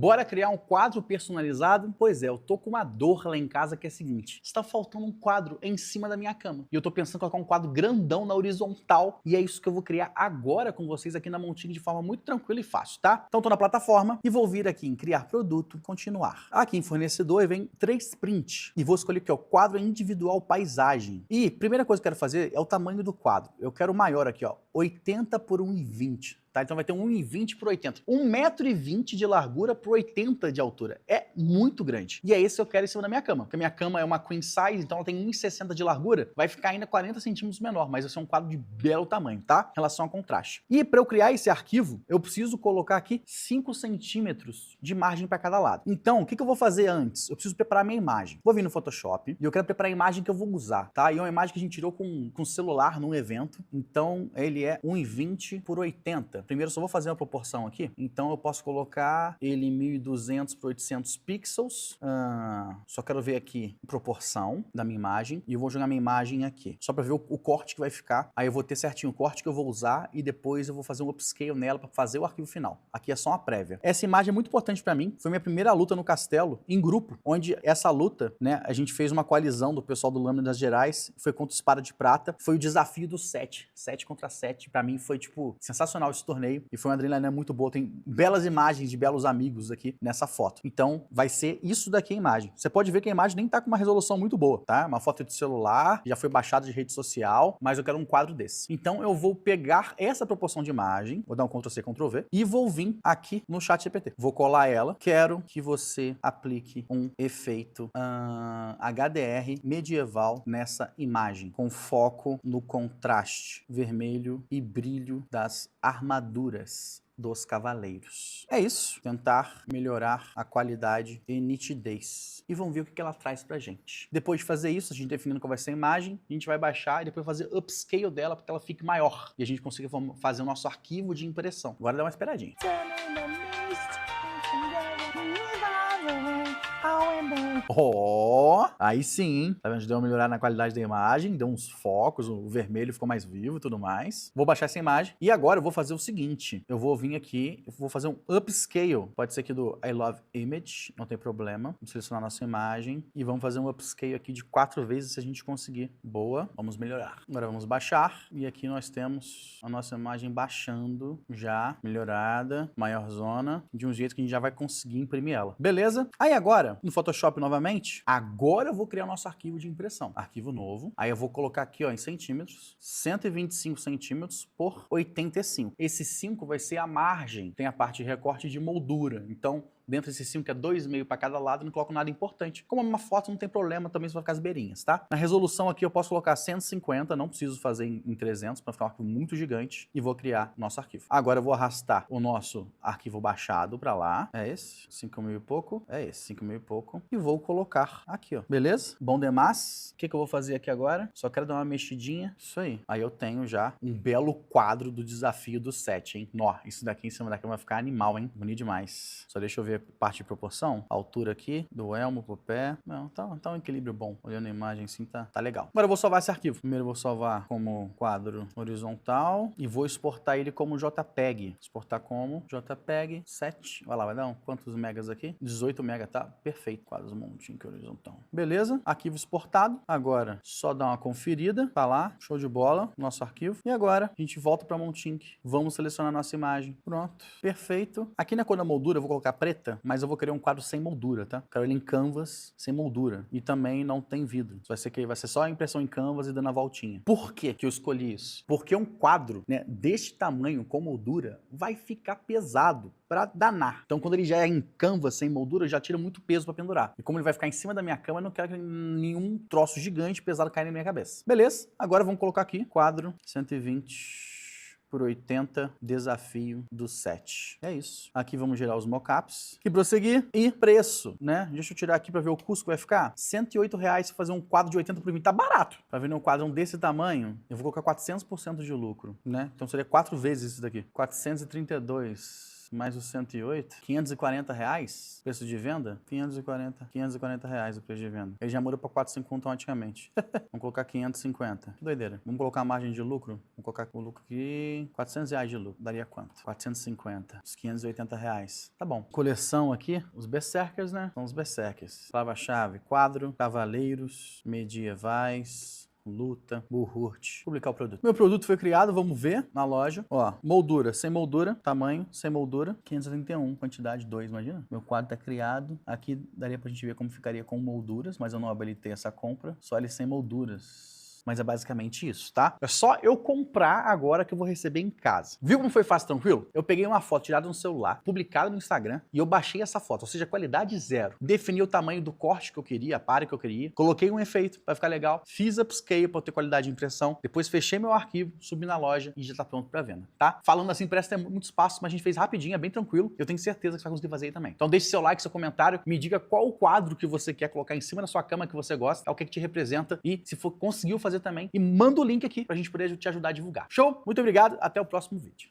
Bora criar um quadro personalizado? Pois é, eu tô com uma dor lá em casa que é a seguinte: está faltando um quadro em cima da minha cama. E eu tô pensando em colocar um quadro grandão na horizontal, e é isso que eu vou criar agora com vocês aqui na Montingue de forma muito tranquila e fácil, tá? Então tô na plataforma e vou vir aqui em criar produto, continuar. Aqui em fornecedor vem 3 print e vou escolher aqui, ó, quadro individual paisagem. E primeira coisa que eu quero fazer é o tamanho do quadro. Eu quero maior aqui, ó, 80 por 1,20. Tá? Então vai ter 1,20 por 80. 1,20 m de largura por 80 de altura. É muito grande. E é esse que eu quero em cima da minha cama. Porque a minha cama é uma queen size, então ela tem 1,60 de largura. Vai ficar ainda 40 centímetros menor, mas vai ser um quadro de belo tamanho, tá? Em relação ao contraste. E para eu criar esse arquivo, eu preciso colocar aqui 5 centímetros de margem para cada lado. Então, o que eu vou fazer antes? Eu preciso preparar minha imagem. Vou vir no Photoshop e eu quero preparar a imagem que eu vou usar, tá? E é uma imagem que a gente tirou com celular num evento. Então, ele é 1,20 por 80. Primeiro eu só vou fazer uma proporção aqui, então eu posso colocar ele em 1200 por 800 pixels, só quero ver aqui a proporção da minha imagem, e eu vou jogar minha imagem aqui, só para ver o corte que vai ficar, aí eu vou ter certinho o corte que eu vou usar, e depois eu vou fazer um upscale nela para fazer o arquivo final. Aqui é só uma prévia. Essa imagem é muito importante para mim, foi minha primeira luta no castelo, em grupo, onde essa luta, né, a gente fez uma coalizão do pessoal do Lâmina das Gerais, foi contra o Espada de Prata, foi o desafio do 7 contra 7, para mim foi, tipo, sensacional esse torneio, e foi uma adrenalina muito boa. Tem belas imagens de belos amigos aqui nessa foto. Então, vai ser isso daqui a imagem. Você pode ver que a imagem nem tá com uma resolução muito boa, tá? Uma foto de celular, já foi baixada de rede social, mas eu quero um quadro desse. Então, eu vou pegar essa proporção de imagem, vou dar um Ctrl+C, Ctrl+V, e vou vir aqui no ChatGPT. Vou colar ela. Quero que você aplique um efeito HDR medieval nessa imagem, com foco no contraste vermelho e brilho das armaduras dos cavaleiros. É isso. Tentar melhorar a qualidade e nitidez. E vamos ver o que ela traz pra gente. Depois de fazer isso, a gente definindo qual vai ser a imagem, a gente vai baixar e depois fazer upscale dela para que ela fique maior. E a gente consiga fazer o nosso arquivo de impressão. Agora dá uma esperadinha. Ó, aí sim, tá vendo? Deu uma melhorada na qualidade da imagem, deu uns focos, o vermelho ficou mais vivo e tudo mais. Vou baixar essa imagem e agora eu vou fazer o seguinte, eu vou vir aqui, eu vou fazer um upscale, pode ser aqui do I Love Image, não tem problema. Vamos selecionar a nossa imagem e vamos fazer um upscale aqui de 4 vezes se a gente conseguir. Boa, vamos melhorar. Agora vamos baixar e aqui nós temos a nossa imagem baixando já, melhorada, maior zona, de um jeito que a gente já vai conseguir imprimir ela. Beleza? Aí agora, no Photoshop novamente, agora eu vou criar o nosso arquivo de impressão. Arquivo novo. Aí eu vou colocar aqui, ó, em centímetros, 125 centímetros por 85. Esse 5 vai ser a margem. Tem a parte de recorte de moldura. Então, dentro desse 5, que é 2,5 para cada lado, eu não coloco nada importante. Como é uma foto, não tem problema, também só vai ficar as beirinhas, tá? Na resolução aqui eu posso colocar 150, não preciso fazer em 300, para ficar um arquivo muito gigante, e vou criar nosso arquivo. Agora eu vou arrastar o nosso arquivo baixado para lá, é esse, 5.000 e pouco, é esse, 5.000 e pouco, e vou colocar aqui, ó, beleza? Bom demais. O que eu vou fazer aqui agora? Só quero dar uma mexidinha, isso aí. Aí eu tenho já um belo quadro do desafio do 7, hein? Nó, isso daqui em cima daqui vai ficar animal, hein? Bonito demais. Só deixa eu ver parte de proporção, a altura aqui, do elmo pro pé, não, tá um equilíbrio bom, olhando a imagem assim, tá legal. Agora eu vou salvar esse arquivo, primeiro eu vou salvar como quadro horizontal e vou exportar ele como JPEG, exportar como JPEG 7, olha lá, vai dar quantos megas aqui? 18 mega, tá? Perfeito, quadros Montingue horizontal. Beleza, arquivo exportado, agora só dar uma conferida, tá lá, show de bola, nosso arquivo, e agora a gente volta pra Montingue, vamos selecionar nossa imagem, pronto, perfeito. Aqui na cor da moldura eu vou colocar preta, mas eu vou querer um quadro sem moldura, tá? Quero ele em canvas, sem moldura. E também não tem vidro. Vai ser só a impressão em canvas e dando a voltinha. Por que eu escolhi isso? Porque um quadro, né, deste tamanho com moldura vai ficar pesado pra danar. Então, quando ele já é em canvas, sem moldura, já tira muito peso pra pendurar. E como ele vai ficar em cima da minha cama, eu não quero que nenhum troço gigante pesado caia na minha cabeça. Beleza? Agora vamos colocar aqui, quadro 120 por 80, desafio do 7. É isso. Aqui vamos gerar os mockups. E prosseguir. E preço, né? Deixa eu tirar aqui para ver o custo que vai ficar. R$108 para fazer um quadro de 80 por 20. Tá barato. Para ver um quadro desse tamanho, eu vou colocar 400% de lucro, né? Então seria 4 vezes isso daqui. 432. mais os 108, R$540, preço de venda? 540 reais o preço de venda. Ele já muda para 451 automaticamente. Vamos colocar 550. Que doideira. Vamos colocar a margem de lucro? Vamos colocar o lucro aqui, R$400 de lucro. Daria quanto? 450. Os R$580. Tá bom. Coleção aqui, os Berserkers, né? São os Berserkers. Palavra-chave, quadro, cavaleiros, medievais, luta, Burhurt. Publicar o produto. Meu produto foi criado, vamos ver na loja. Ó, moldura, sem moldura, tamanho, sem moldura, 531, quantidade 2, imagina. Meu quadro tá criado. Aqui daria pra gente ver como ficaria com molduras, mas eu não habilitei essa compra. Só ele sem molduras. Mas é basicamente isso, tá? É só eu comprar agora que eu vou receber em casa. Viu como foi fácil, tranquilo? Eu peguei uma foto tirada no celular, publicada no Instagram, e eu baixei essa foto, ou seja, qualidade zero. Defini o tamanho do corte que eu queria, a pare que eu queria, coloquei um efeito para ficar legal, fiz upscale para ter qualidade de impressão, depois fechei meu arquivo, subi na loja e já tá pronto para venda, tá? Falando assim, parece ter muito espaço, mas a gente fez rapidinho, é bem tranquilo. Eu tenho certeza que você vai conseguir fazer aí também. Então deixe seu like, seu comentário, me diga qual o quadro que você quer colocar em cima da sua cama que você gosta, é o que te representa e se for conseguiu fazer também, e manda o link aqui pra gente poder te ajudar a divulgar. Show? Muito obrigado, até o próximo vídeo.